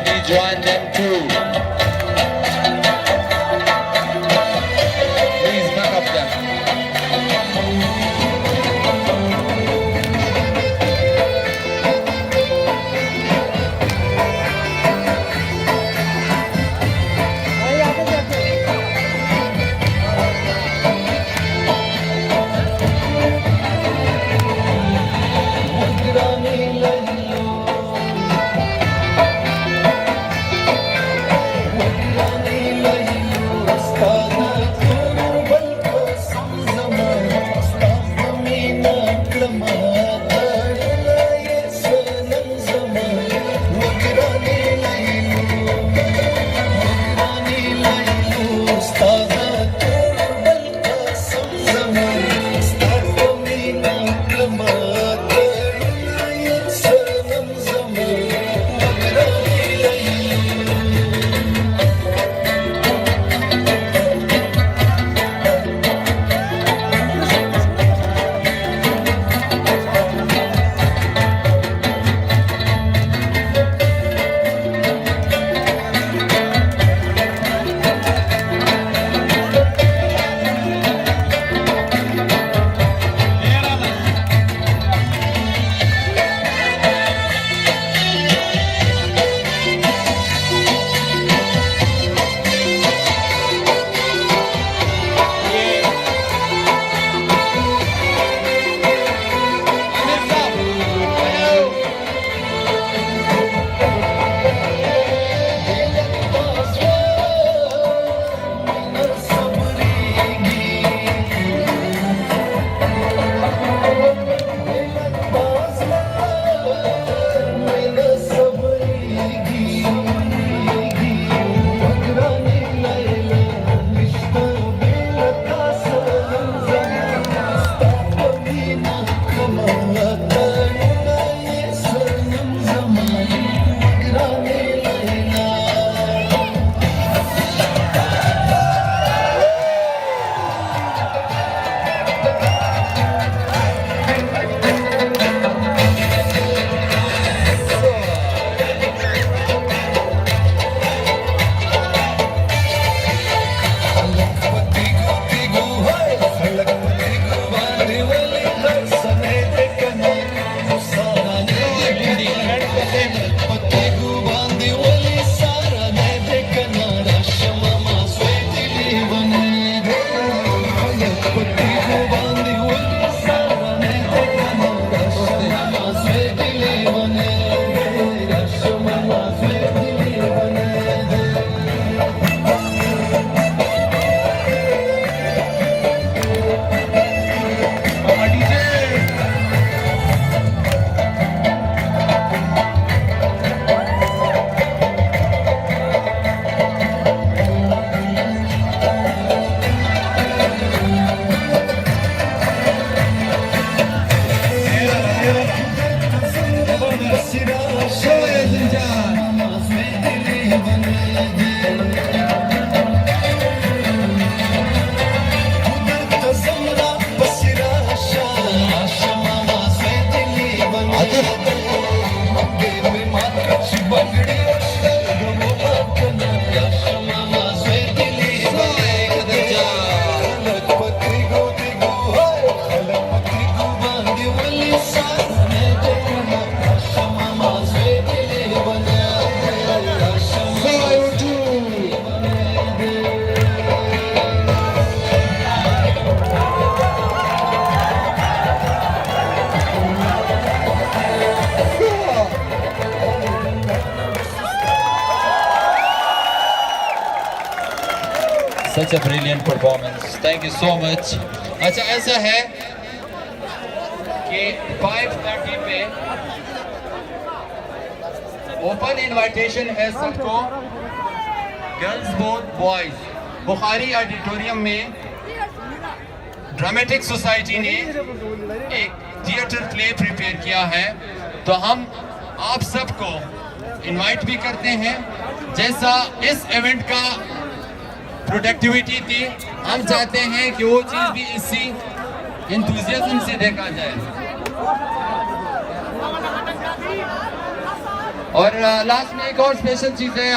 We join them too. Please back up them. Such a brilliant performance. Thank you so much. अच्छा ऐसा है कि 5:30 पे open invitation है सबको, girls both boys, Bukhari auditorium में ड्रामेटिक सोसाइटी ने एक थिएटर प्ले प्रिपेयर किया है, तो हम आप सबको इनवाइट भी करते हैं। जैसा इस इवेंट का प्रोडक्टिविटी थी, हम चाहते हैं कि वो चीज़ भी इसी इंथुजियाज्म से देखा जाए। और लास्ट में एक और स्पेशल चीज़ है।